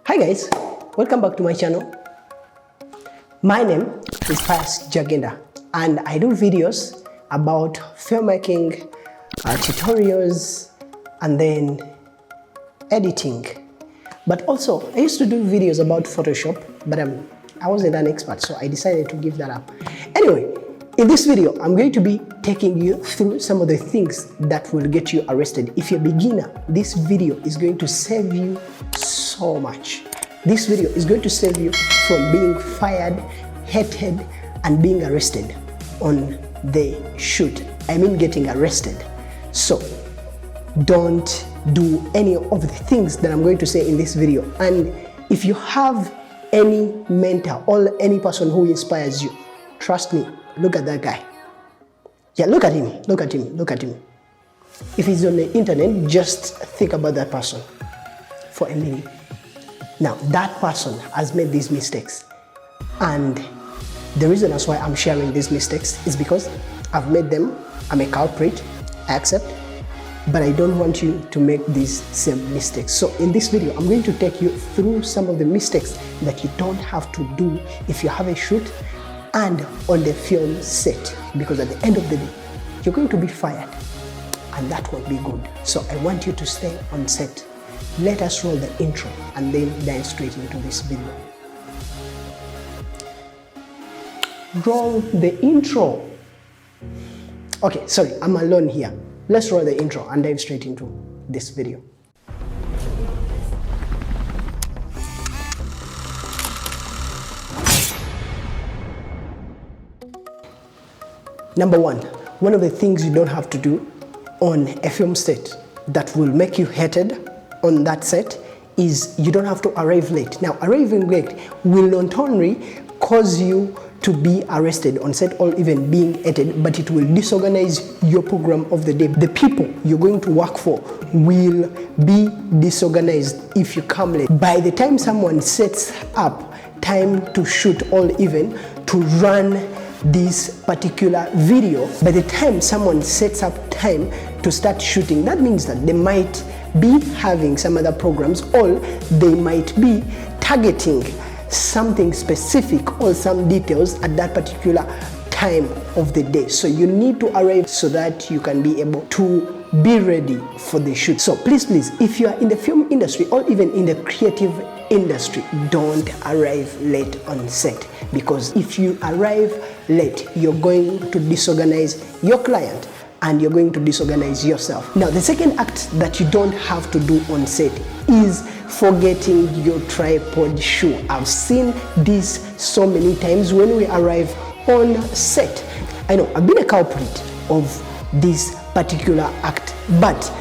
Hi guys, welcome back to my channel. My name is Pius Jagenda and I do videos about filmmaking, tutorials, and then editing. But also, I used to do videos about Photoshop, but I wasn't an expert, so I decided to give that up. Anyway, in this video, I'm going to be taking you through some of the things that will get you arrested. If you're a beginner, this video is going to save you so much. This video is going to save you from being fired, hated, and being arrested on the shoot. I mean getting arrested. So don't do any of the things that I'm going to say in this video. And if you have any mentor or any person who inspires you, trust me, look at that guy. Yeah, look at him, look at him, look at him. If he's on the internet, just think about that person for a minute. Now, that person has made these mistakes. And the reason that's why I'm sharing these mistakes is because I've made them. I'm a culprit, I accept, but I don't want you to make these same mistakes. So in this video, I'm going to take you through some of the mistakes that you don't have to do if you have a shoot and on the film set, because at the end of the day, you're going to be fired and that won't be good. So I want you to stay on set. Let us roll the intro and then dive straight into this video. Roll the intro. Okay, sorry, I'm alone here. Let's roll the intro and dive straight into this video. Number one of the things you don't have to do on a film set that will make you hated on that set is you don't have to arrive late. Now, arriving late will not only cause you to be arrested on set or even being hated, but it will disorganize your program of the day. The people you're going to work for will be disorganized if you come late. By the time someone sets up time to shoot or even to run this particular video, by the time someone sets up time to start shooting, that means that they might be having some other programs, or they might be targeting something specific or some details at that particular time of the day. So you need to arrive so that you can be able to be ready for the shoot. So please, if you are in the film industry or even in the creative industry, don't arrive late on set, because if you arrive late, you're going to disorganize your client and you're going to disorganize yourself. Now, the second act that you don't have to do on set is forgetting your tripod shoe. I've seen this so many times when we arrive on set. I know I've been a culprit of this particular act, but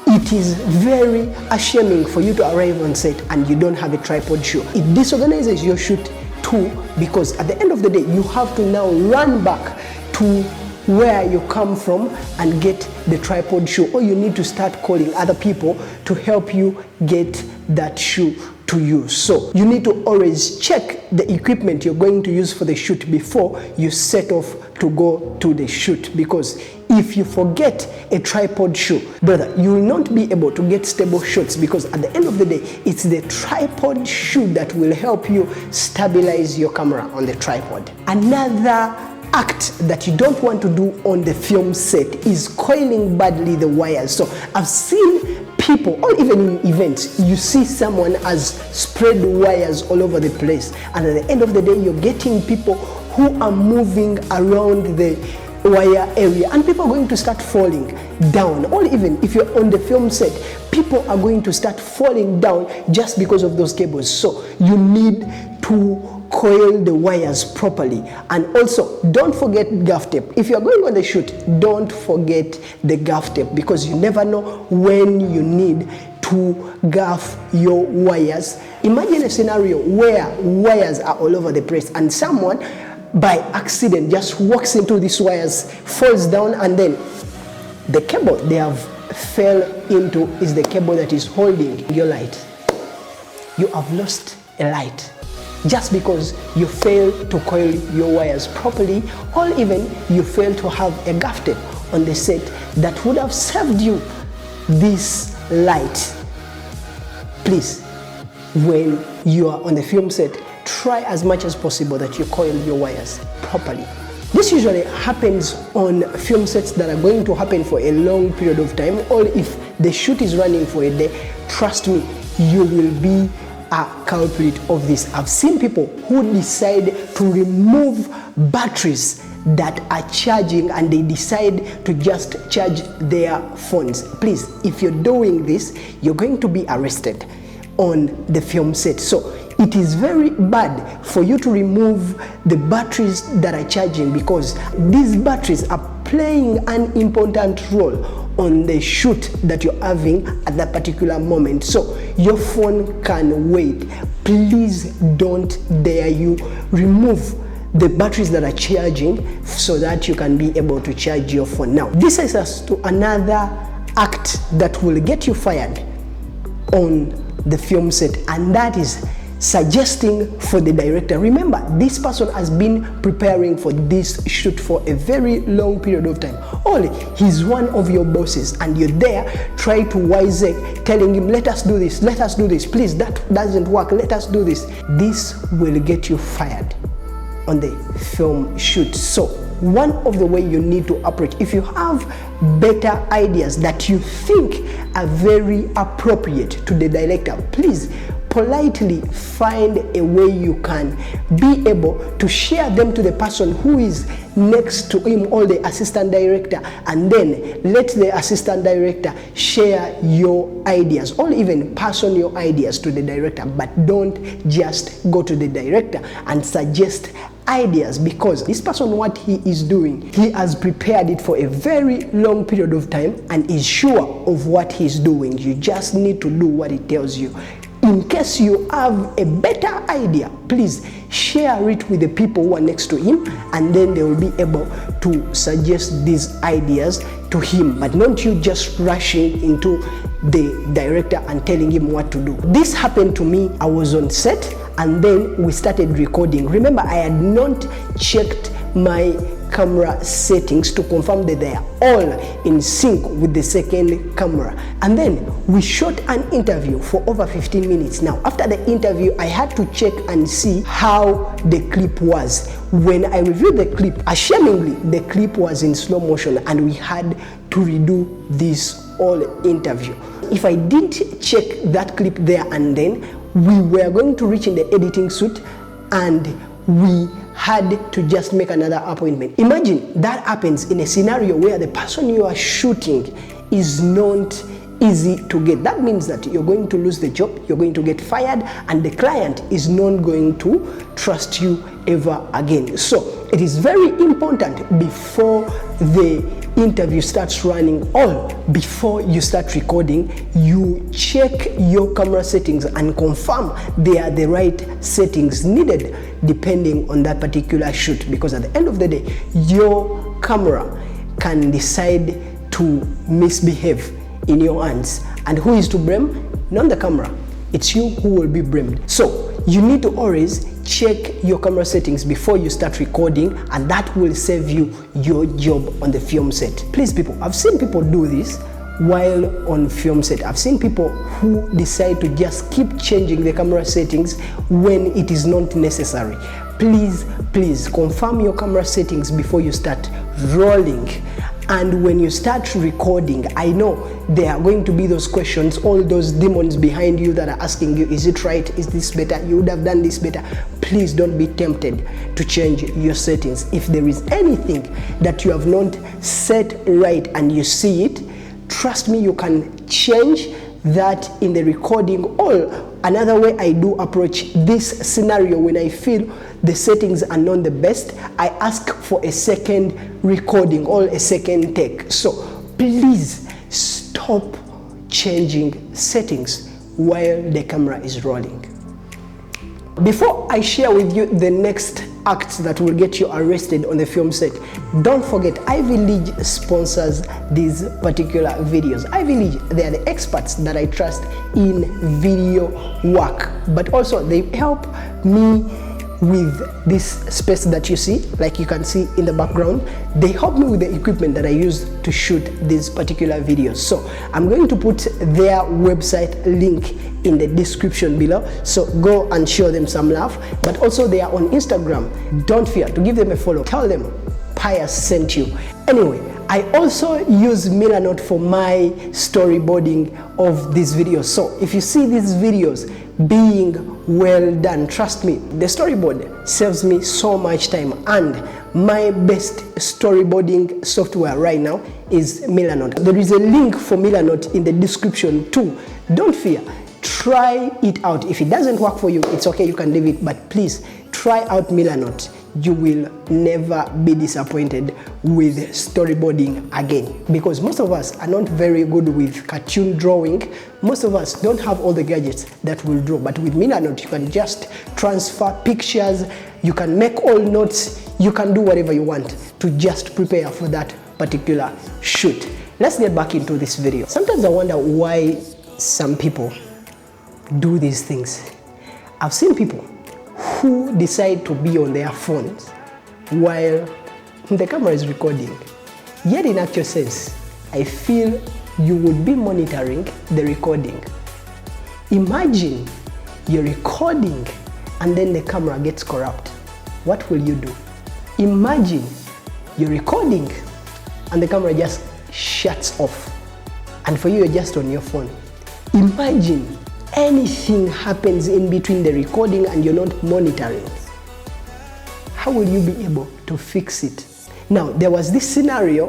it is very ashamed for you to arrive on set and you don't have a tripod shoe. It disorganizes your shoot too, because at the end of the day, you have to now run back to where you come from and get the tripod shoe, or you need to start calling other people to help you get that shoe to use. So you need to always check the equipment you're going to use for the shoot before you set off to go to the shoot, because if you forget a tripod shoe, brother, you will not be able to get stable shots, because at the end of the day, it's the tripod shoe that will help you stabilize your camera on the tripod. Another act that you don't want to do on the film set is coiling badly the wires. So I've seen people, or even in events, you see someone has spread wires all over the place, and at the end of the day, you're getting people who are moving around the wire area, and people are going to start falling down. Or even if you're on the film set, people are going to start falling down just because of those cables. So you need to coil the wires properly. And also, don't forget gaff tape. If you're going on the shoot, don't forget the gaff tape, because you never know when you need to gaff your wires. Imagine a scenario where wires are all over the place and someone by accident just walks into these wires, falls down, and then the cable they have fell into is the cable that is holding your light. You have lost a light just because you fail to coil your wires properly, or even you fail to have a gaff tape on the set that would have saved you this light. Please when you are on the film set, try as much as possible that you coil your wires properly. This usually happens on film sets that are going to happen for a long period of time, or if the shoot is running for a day, trust me, you will be a culprit of this. I've seen people who decide to remove batteries that are charging and they decide to just charge their phones. Please, if you're doing this, you're going to be arrested on the film set. So it is very bad for you to remove the batteries that are charging, because these batteries are playing an important role on the shoot that you're having at that particular moment. So your phone can wait. Please don't dare you remove the batteries that are charging so that you can be able to charge your phone. Now, this is us to another act that will get you fired on the film set, and that is suggesting for the director. Remember, this person has been preparing for this shoot for a very long period of time. Only he's one of your bosses and you're there trying to wiseacre, telling him, let us do this, please, that doesn't work, let us do this. This will get you fired on the film shoot. So one of the way you need to approach, if you have better ideas that you think are very appropriate to the director, please politely find a way you can be able to share them to the person who is next to him, or the assistant director, and then let the assistant director share your ideas, or even pass on your ideas to the director. But don't just go to the director and suggest ideas, because this person, what he is doing, he has prepared it for a very long period of time and is sure of what he's doing. You just need to do what he tells you. In case you have a better idea, please share it with the people who are next to him, and then they will be able to suggest these ideas to him, but not you just rushing into the director and telling him what to do. This happened to me. I was on set and then we started recording. Remember, I had not checked my camera settings to confirm that they are all in sync with the second camera, and then we shot an interview for over 15 minutes. Now, after the interview, I had to check and see how the clip was. When I reviewed the clip, ashamedly, the clip was in slow motion and we had to redo this whole interview. If I didn't check that clip there and then, we were going to reach in the editing suite and we had to just make another appointment. Imagine that happens in a scenario where the person you are shooting is not easy to get. That means that you're going to lose the job, you're going to get fired, and the client is not going to trust you ever again. So it is very important before the interview starts running, or before you start recording, you check your camera settings and confirm they are the right settings needed depending on that particular shoot, because at the end of the day, your camera can decide to misbehave in your hands, and who is to blame? Not the camera, it's you who will be blamed. So you need to always check your camera settings before you start recording, and that will save you your job on the film set. Please, people, I've seen people do this while on film set. I've seen people who decide to just keep changing the camera settings when it is not necessary. Please confirm your camera settings before you start rolling. And when you start recording, I know there are going to be those questions, all those demons behind you that are asking you, is it right? Is this better? You would have done this better. Please don't be tempted to change your settings. If there is anything that you have not set right and you see it, trust me, you can change that in the recording. Or another way I do approach this scenario, when I feel the settings are not the best, I ask for a second recording or a second take. So please stop changing settings while the camera is rolling. Before I share with you the next acts that will get you arrested on the film set, don't forget, Ivy League sponsors these particular videos. Ivy League, they are the experts that I trust in video work, but also they help me with this space that you see, like you can see in the background. They helped me with the equipment that I used to shoot these particular videos. So I'm going to put their website link in the description below, so go and show them some love. But also they are on Instagram. Don't fear to give them a follow. Tell them Pius sent you. Anyway, I also use Milanote for my storyboarding of these videos. So if you see these videos being well done, trust me, the storyboard saves me so much time, and my best storyboarding software right now is Milanote. There is a link for Milanote in the description too. Don't fear, try it out. If it doesn't work for you, it's okay, you can leave it, but please try out Milanote. You will never be disappointed with storyboarding again, because most of us are not very good with cartoon drawing. Most of us don't have all the gadgets that will draw, but with Milanote you can just transfer pictures, you can make all notes, you can do whatever you want to just prepare for that particular shoot. Let's get back into this video. Sometimes I wonder why some people do these things. I've seen people who decide to be on their phones while the camera is recording. Yet in actual sense, I feel you would be monitoring the recording. Imagine you're recording and then the camera gets corrupt. What will you do? Imagine you're recording and the camera just shuts off, and for you, you're just on your phone. Imagine anything happens in between the recording and you're not monitoring. How will you be able to fix it? Now, there was this scenario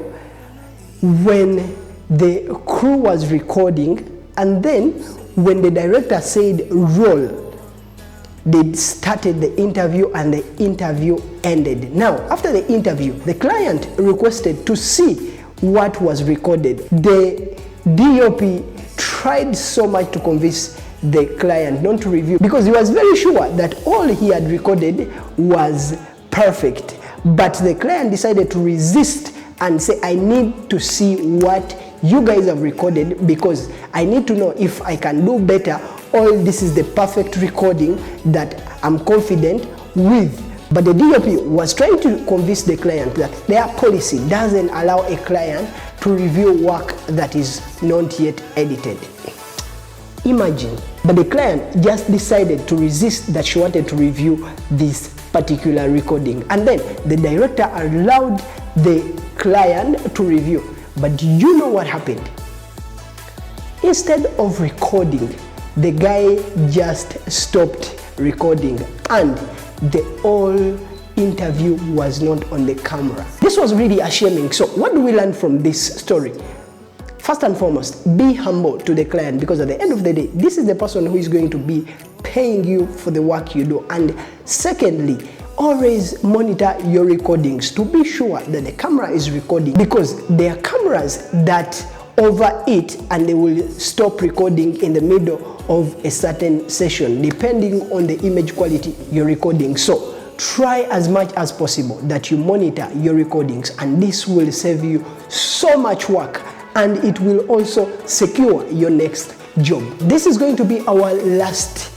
when the crew was recording, and then when the director said roll, they started the interview and the interview ended. Now, after the interview, the client requested to see what was recorded. The DOP tried so much to convince the client not to review, because he was very sure that all he had recorded was perfect. But the client decided to resist and say, I need to see what you guys have recorded, because I need to know if I can do better, or this is the perfect recording that I'm confident with. But the DOP was trying to convince the client that their policy doesn't allow a client to review work that is not yet edited. Imagine. But the client just decided to resist that she wanted to review this particular recording. And then the director allowed the client to review. But do you know what happened? Instead of recording, the guy just stopped recording and the whole interview was not on the camera. This was really shaming. So what do we learn from this story? First and foremost, be humble to the client, because at the end of the day, this is the person who is going to be paying you for the work you do. And secondly, always monitor your recordings to be sure that the camera is recording, because there are cameras that overheat and they will stop recording in the middle of a certain session, depending on the image quality you're recording. So try as much as possible that you monitor your recordings, and this will save you so much work, and it will also secure your next job. This is going to be our last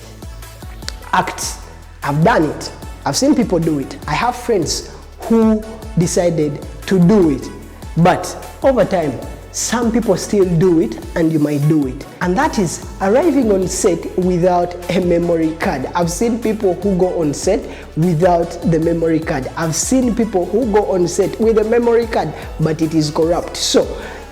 act. I've done it. I've seen people do it. I have friends who decided to do it, but over time, some people still do it, and you might do it. And that is arriving on set without a memory card. I've seen people who go on set without the memory card. I've seen people who go on set with a memory card, but it is corrupt. So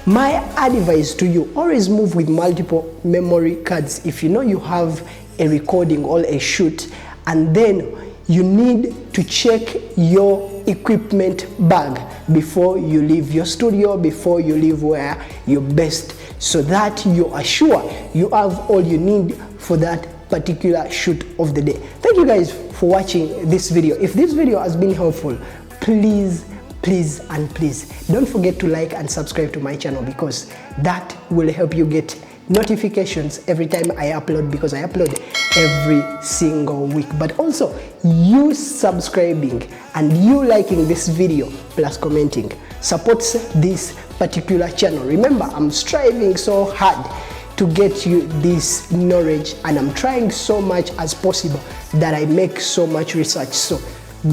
my advice to you, always move with multiple memory cards. If you know you have a recording or a shoot, and then you need to check your equipment bag before you leave your studio, before you leave where you're based, so that you are sure you have all you need for that particular shoot of the day. Thank you guys for watching this video. If this video has been helpful, please don't forget to like and subscribe to my channel, because that will help you get notifications every time I upload, because I upload every single week. But also, you subscribing and you liking this video plus commenting supports this particular channel. Remember, I'm striving so hard to get you this knowledge, and I'm trying so much as possible that I make so much research. So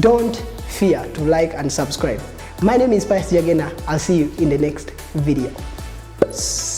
don't fear to like and subscribe. My name is Pius Jagena. I'll see you in the next video. Peace.